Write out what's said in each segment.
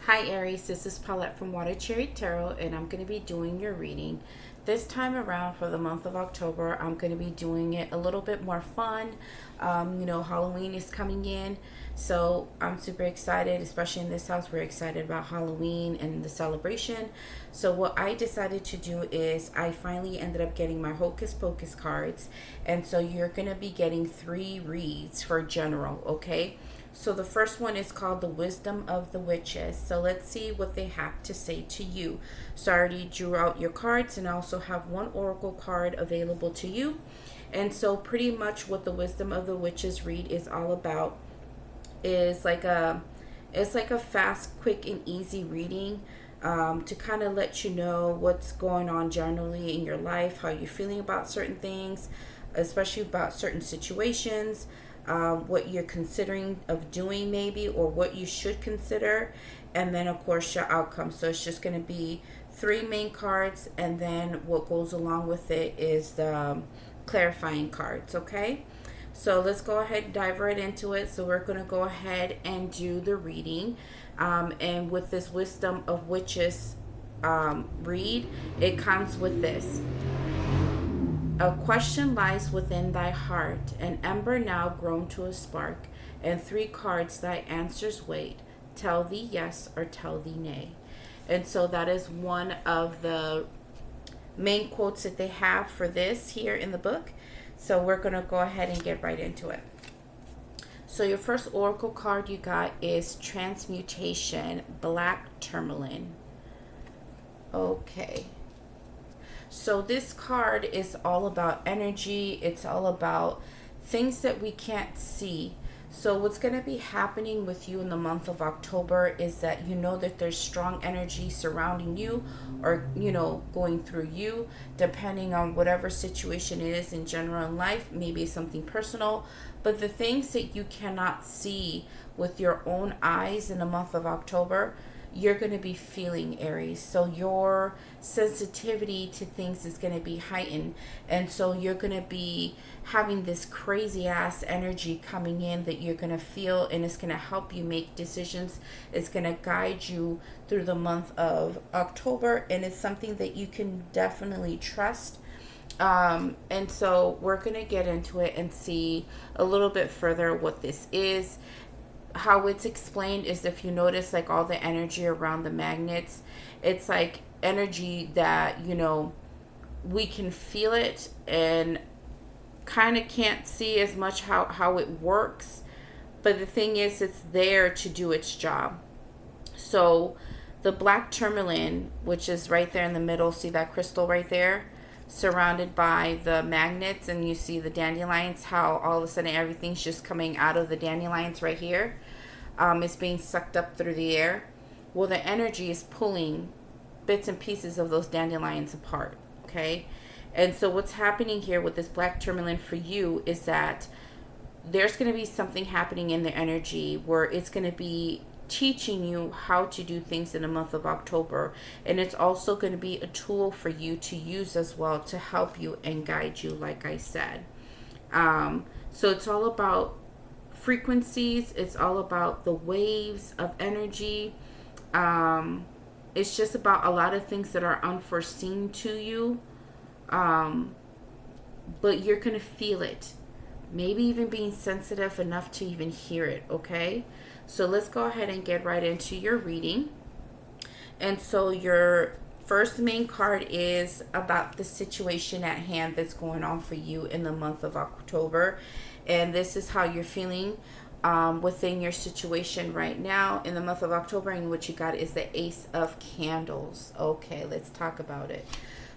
Hi Aries, this is Paulette from Water Cherry Tarot, and I'm going to be doing your reading. This time around for the month of October, I'm going to be doing it a little bit more fun. Halloween is coming in, so I'm super excited, especially in this house. We're excited about Halloween and the celebration. So what I decided to do is I finally ended up getting my Hocus Pocus cards, and so you're going to be getting 3 reads for general, okay? So the first one is called The Wisdom of the Witches. So let's see what they have to say to you. So I already drew out your cards and I also have one oracle card available to you. And so pretty much what the Wisdom of the Witches read is all about is it's like a fast, quick, and easy reading to kind of let you know what's going on generally in your life, how you're feeling about certain things, especially about certain situations. What you're considering of doing maybe, or what you should consider, and then of course your outcome. So it's just going to be 3 main cards, and then what goes along with it is the clarifying cards, okay? So let's go ahead and dive right into it. So we're going to go ahead and do the reading, and with this Wisdom of Witches read, it comes with this. A question lies within thy heart, an ember now grown to a spark, and 3 cards thy answers wait. Tell thee yes or tell thee nay. And so that is one of the main quotes that they have for this here in the book. So we're going to go ahead and get right into it. So your first oracle card you got is Transmutation, Black Tourmaline. Okay. So this card is all about energy. It's all about things that we can't see. So what's going to be happening with you in the month of October is that you know that there's strong energy surrounding you, or going through you, depending on whatever situation it is in general in life. Maybe it's something personal, but the things that you cannot see with your own eyes in the month of October, you're going to be feeling, Aries. So your sensitivity to things is going to be heightened. And so you're going to be having this crazy ass energy coming in that you're going to feel, and it's going to help you make decisions. It's going to guide you through the month of October, and it's something that you can definitely trust. And so we're going to get into it and see a little bit further what this is. How it's explained is, if you notice, like all the energy around the magnets, it's like energy that we can feel it and kind of can't see as much how it works, but the thing is, it's there to do its job. So the black tourmaline, which is right there in the middle, see that crystal right there, surrounded by the magnets, and you see the dandelions, how all of a sudden everything's just coming out of the dandelions right here. It's being sucked up through the air. Well, the energy is pulling bits and pieces of those dandelions apart, okay? And so what's happening here with this black tourmaline for you is that there's going to be something happening in the energy where it's going to be teaching you how to do things in the month of October. And it's also going to be a tool for you to use as well to help you and guide you, like I said. So it's all about frequencies. It's all about the waves of energy. It's just about a lot of things that are unforeseen to you. But you're going to feel it. Maybe even being sensitive enough to even hear it, okay? So let's go ahead and get right into your reading. And so your first main card is about the situation at hand that's going on for you in the month of October. And this is how you're feeling within your situation right now in the month of October. And what you got is the Ace of Candles. Okay, let's talk about it.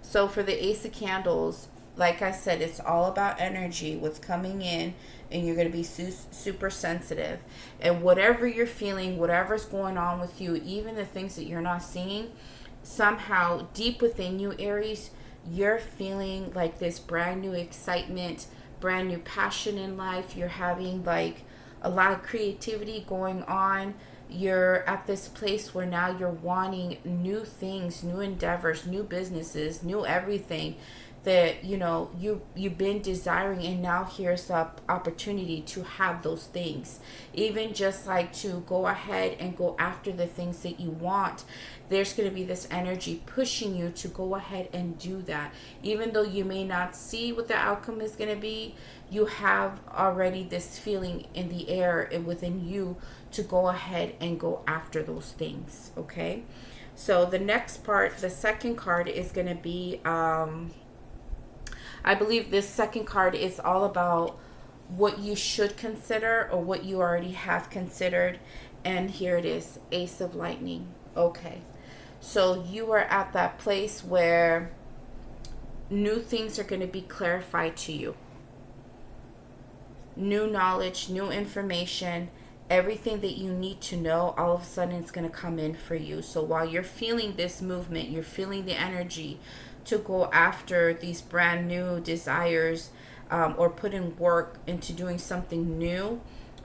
So for the Ace of Candles, like I said, it's all about energy, what's coming in, and you're going to be super sensitive. And whatever you're feeling, whatever's going on with you, even the things that you're not seeing, somehow deep within you, Aries, you're feeling like this brand new excitement, brand new passion in life. You're having like a lot of creativity going on. You're at this place where now you're wanting new things, new endeavors, new businesses, new everything that you've been desiring, and now here's the opportunity to have those things. Even just like to go ahead and go after the things that you want, there's going to be this energy pushing you to go ahead and do that. Even though you may not see what the outcome is going to be, you have already this feeling in the air and within you to go ahead and go after those things. Okay, so the next part, the second card, is going to be I believe this second card is all about what you should consider or what you already have considered. And here it is, Ace of Lightning. Okay, so you are at that place where new things are going to be clarified to you. New knowledge, new information, everything that you need to know, all of a sudden it's going to come in for you. So while you're feeling this movement, you're feeling the energy to go after these brand new desires, or put in work into doing something new,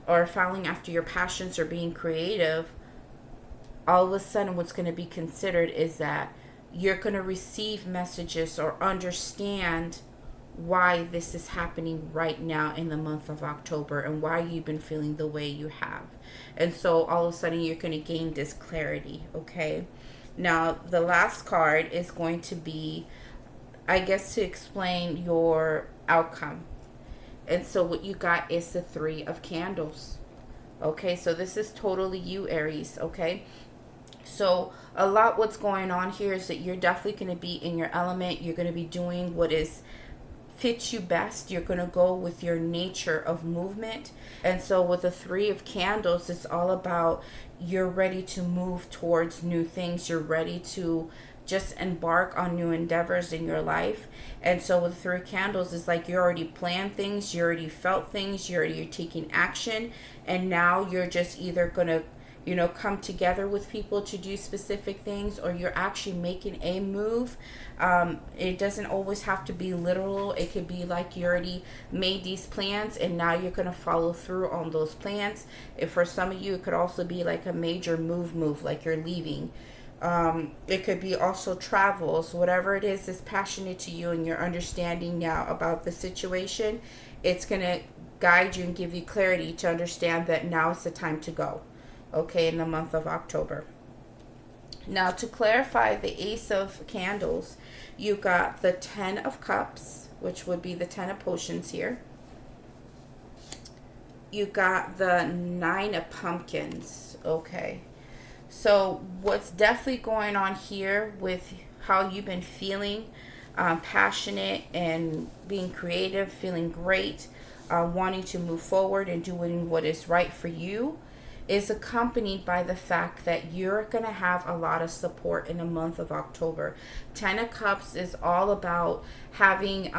or following after your passions or being creative, all of a sudden what's going to be considered is that you're going to receive messages or understand why this is happening right now in the month of October and why you've been feeling the way you have. And so all of a sudden you're going to gain this clarity. Okay, now the last card is going to be, I guess, to explain your outcome. And so what you got is the Three of Candles. Okay, so this is totally you, Aries. Okay, so a lot what's going on here is that you're definitely going to be in your element. You're going to be doing what is fits you best. You're going to go with your nature of movement. And so with the Three of Candles, it's all about you're ready to move towards new things. You're ready to just embark on new endeavors in your life. And so with Three Candles, it's like you already planned things, you already felt things, you're taking action, and now you're just either going to come together with people to do specific things, or you're actually making a move. It doesn't always have to be literal. It could be like you already made these plans and now you're going to follow through on those plans. If for some of you, it could also be like a major move, like you're leaving. It could be also travels. Whatever it is that's passionate to you and you're understanding now about the situation, it's going to guide you and give you clarity to understand that now is the time to go. Okay, in the month of October. Now, to clarify the Ace of Candles, you got the Ten of Cups, which would be the Ten of Potions here. You got the Nine of Pumpkins. Okay, so what's definitely going on here with how you've been feeling, passionate and being creative, feeling great, wanting to move forward and doing what is right for you, is accompanied by the fact that you're going to have a lot of support in the month of October. Ten of Cups is all about having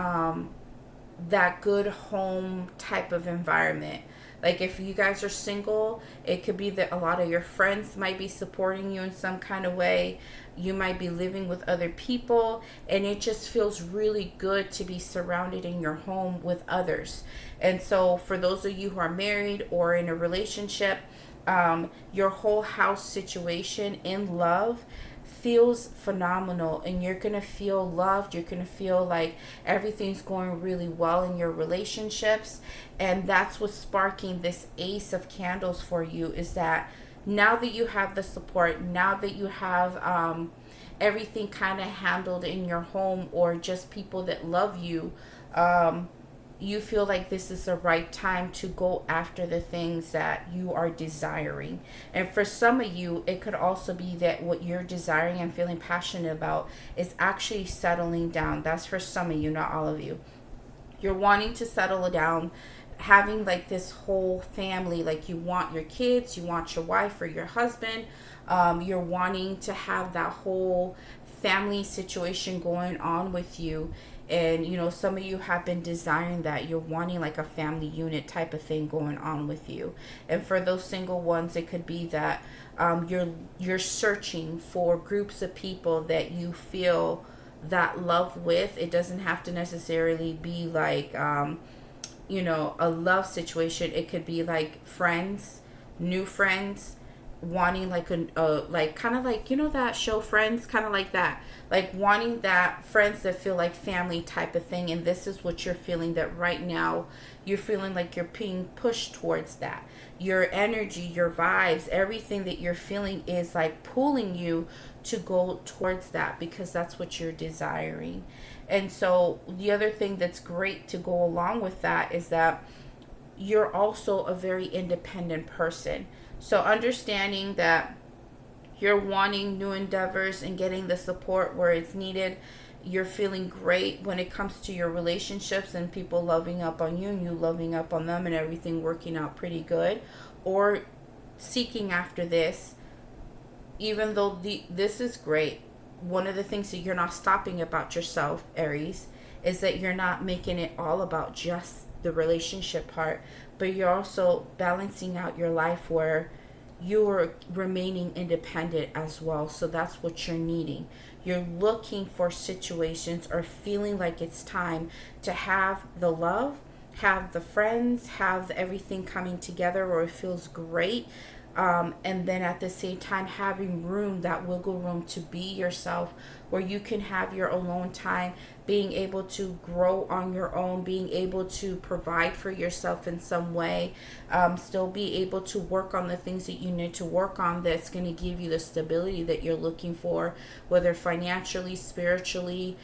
that good home type of environment. Like if you guys are single, it could be that a lot of your friends might be supporting you in some kind of way. You might be living with other people, and it just feels really good to be surrounded in your home with others. And so for those of you who are married or in a relationship, your whole house situation in love feels phenomenal, and you're gonna feel loved. You're gonna feel like everything's going really well in your relationships, and that's what's sparking this Ace of Candles for you, is that now that you have the support, now that you have everything kind of handled in your home, or just people that love you, you feel like this is the right time to go after the things that you are desiring. And for some of you, it could also be that what you're desiring and feeling passionate about is actually settling down. That's for some of you, not all of you. You're wanting to settle down, having like this whole family, like you want your kids, you want your wife or your husband, you're wanting to have that whole family situation going on with you. And some of you have been desiring that. You're wanting like a family unit type of thing going on with you. And for those single ones, it could be that you're searching for groups of people that you feel that love with. It doesn't have to necessarily be like a love situation. It could be like friends, new friends, wanting like like kind of like, you know, that show Friends, kind of like that, like wanting that friends that feel like family type of thing. And this is what you're feeling, that right now you're feeling like you're being pushed towards that. Your energy, your vibes, everything that you're feeling is like pulling you to go towards that, because that's what you're desiring. And so the other thing that's great to go along with that is that you're also a very independent person. So understanding that you're wanting new endeavors and getting the support where it's needed. You're feeling great when it comes to your relationships and people loving up on you and you loving up on them and everything working out pretty good. Or seeking after this, even though this is great. One of the things that you're not stopping about yourself, Aries, is that you're not making it all about just the relationship part, but you're also balancing out your life where you're remaining independent as well. So that's what you're needing. You're looking for situations or feeling like it's time to have the love, have the friends, have everything coming together where it feels great. And then at the same time having room, that wiggle room to be yourself, where you can have your alone time, being able to grow on your own, being able to provide for yourself in some way, still be able to work on the things that you need to work on, that's going to give you the stability that you're looking for, whether financially, spiritually,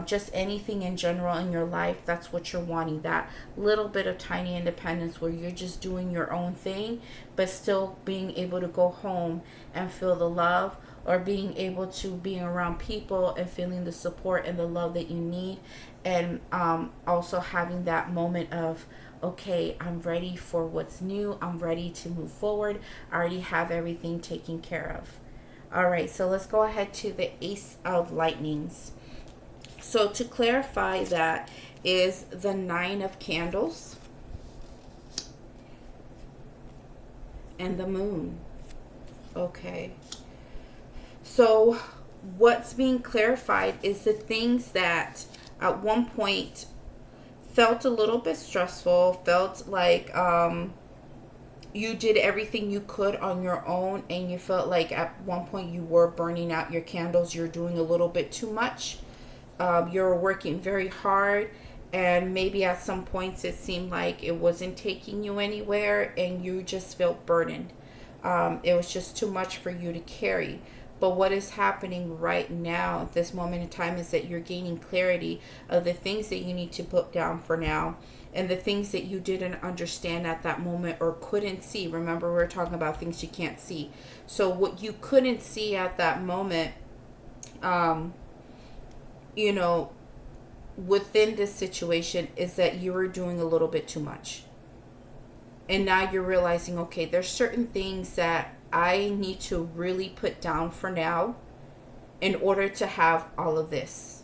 just anything in general in your life. That's what you're wanting, that little bit of tiny independence where you're just doing your own thing, but still being able to go home and feel the love, or being able to be around people and feeling the support and the love that you need. And also having that moment of, okay, I'm ready for what's new, I'm ready to move forward, I already have everything taken care of. All right, so let's go ahead to the Ace of Lightnings. So to clarify, that is the Nine of Candles and the Moon. Okay. So what's being clarified is the things that at one point felt a little bit stressful, felt like you did everything you could on your own, and you felt like at one point you were burning out your candles, you're doing a little bit too much. You're working very hard, and maybe at some points it seemed like it wasn't taking you anywhere and you just felt burdened. It was just too much for you to carry. But what is happening right now at this moment in time is that you're gaining clarity of the things that you need to put down for now, and the things that you didn't understand at that moment or couldn't see. Remember, we're talking about things you can't see. So what you couldn't see at that moment, you know, within this situation, is that you were doing a little bit too much. And now you're realizing, okay, there's certain things that I need to really put down for now in order to have all of this.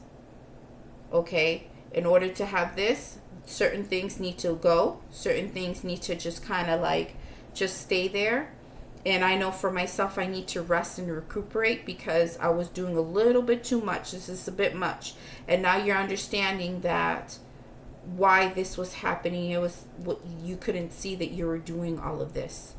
Okay? In order to have this, certain things need to go. Certain things need to just kind of like just stay there. And I know for myself, I need to rest and recuperate because I was doing a little bit too much. This is a bit much. And now you're understanding that why this was happening. It was what you couldn't see, that you were doing all of this.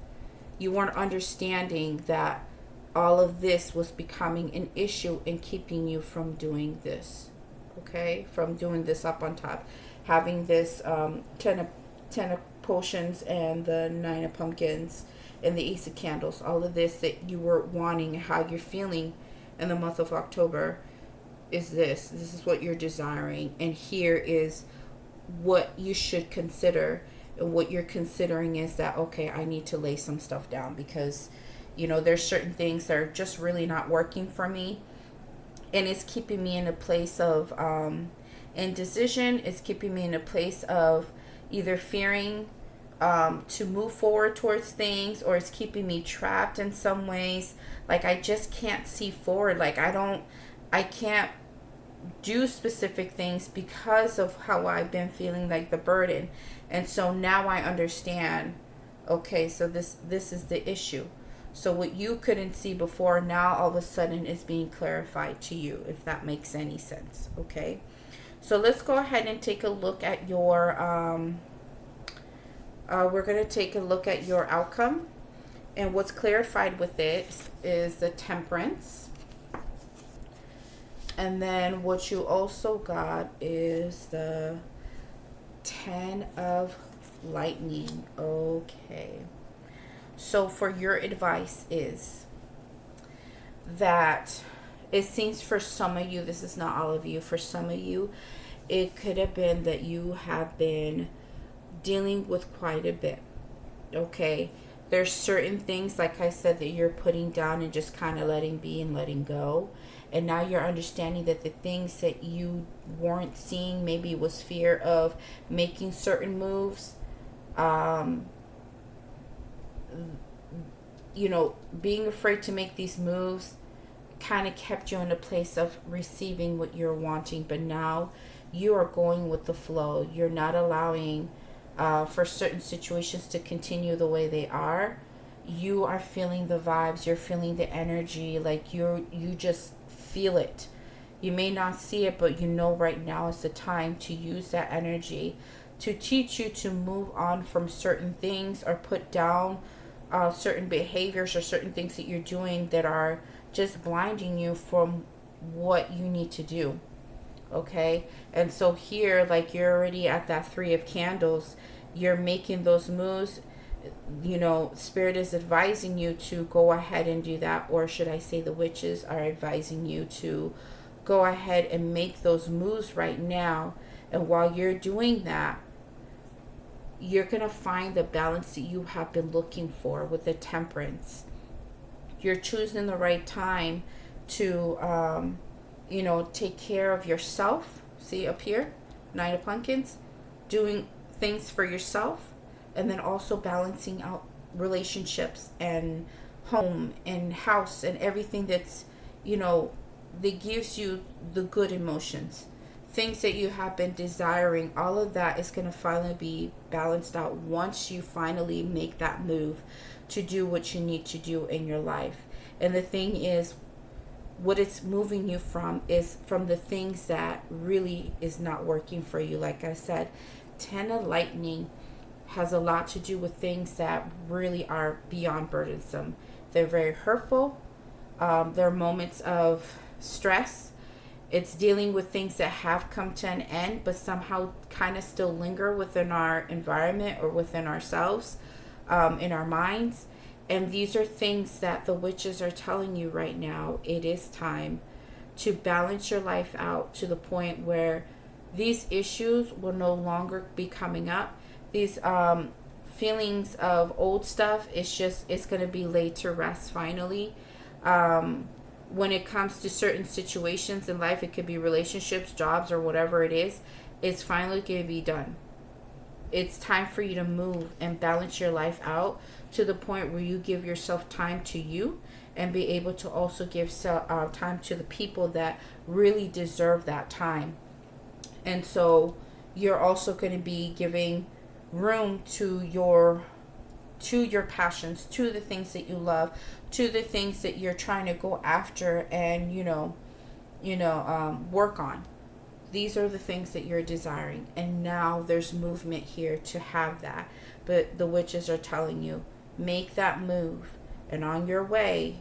You weren't understanding that all of this was becoming an issue and keeping you from doing this. Okay? From doing this up on top. Having this 10 of potions and the 9 of pumpkins and the Ace of Candles. All of this that you were wanting, how you're feeling in the month of October is this. This is what you're desiring. And here is what you should consider. And what you're considering is that, okay, I need to lay some stuff down because, you know, there's certain things that are just really not working for me. And it's keeping me in a place of indecision. It's keeping me in a place of either fearing to move forward towards things, or it's keeping me trapped in some ways. Like I just can't see forward. Like I can't do specific things because of how I've been feeling, like the burden. And so now I understand, okay, so this is the issue. So what you couldn't see before, now all of a sudden is being clarified to you, if that makes any sense. Okay, so let's go ahead and take a look at your we're going to take a look at your outcome. And what's clarified with it is the Temperance. And then what you also got is the 10 of Lightning. Okay. So for your advice is that it seems for some of you, this is not all of you, for some of you, it could have been that you have been dealing with quite a bit. Okay. There's certain things, like I said, that you're putting down and just kind of letting be and letting go. And now you're understanding that the things that you weren't seeing, maybe it was fear of making certain moves, you know, being afraid to make these moves kind of kept you in a place of receiving what you're wanting. But now you are going with the flow. You're not allowing for certain situations to continue the way they are. You are feeling the vibes. You're feeling the energy. Like you just feel it. You may not see it, but you know right now is the time to use that energy to teach you to move on from certain things, or put down certain behaviors or certain things that you're doing that are just blinding you from what you need to do. Okay. And so here, like, you're already at that 3 of Candles. You're making those moves. You know, Spirit is advising you to go ahead and do that. Or should I say the witches are advising you to go ahead and make those moves right now. And while you're doing that, you're going to find the balance that you have been looking for with the Temperance. You're choosing the right time to you know, take care of yourself. See up here, 9 of Pumpkins, doing things for yourself, and then also balancing out relationships and home and house and everything that's, you know, that gives you the good emotions, things that you have been desiring. All of that is going to finally be balanced out once you finally make that move to do what you need to do in your life. And the thing is, what it's moving you from is from the things that really is not working for you. Like I said, 10 of Lightning has a lot to do with things that really are beyond burdensome. They're very hurtful. There are moments of stress. It's dealing with things that have come to an end, but somehow kind of still linger within our environment or within ourselves, in our minds. And these are things that the witches are telling you right now. It is time to balance your life out to the point where these issues will no longer be coming up. These feelings of old stuff, it's going to be laid to rest finally. When it comes to certain situations in life, it could be relationships, jobs, or whatever it is, it's finally going to be done. It's time for you to move and balance your life out to the point where you give yourself time to you and be able to also give time to the people that really deserve that time. And so you're also going to be giving room to your passions, to the things that you love, to the things that you're trying to go after and work on. These are the things that you're desiring, and now there's movement here to have that. But the witches are telling you, make that move, and on your way,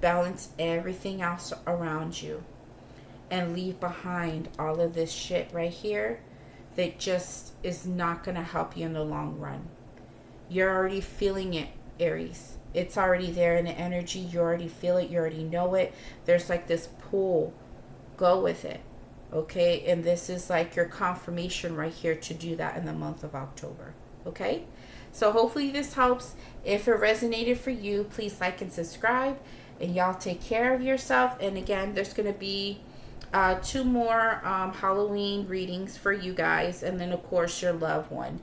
balance everything else around you and leave behind all of this shit right here that just is not going to help you in the long run. You're already feeling it, Aries. It's already there in the energy. You already feel it. You already know it. There's like this pull. Go with it. Okay? And this is like your confirmation right here to do that in the month of October. Okay? So hopefully this helps. If it resonated for you, please like and subscribe. And y'all take care of yourself. And again, there's going to be 2 more Halloween readings for you guys. And then, of course, your loved one,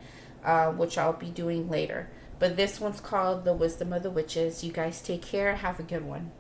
which I'll be doing later. But this one's called The Wisdom of the Witches. You guys take care. Have a good one.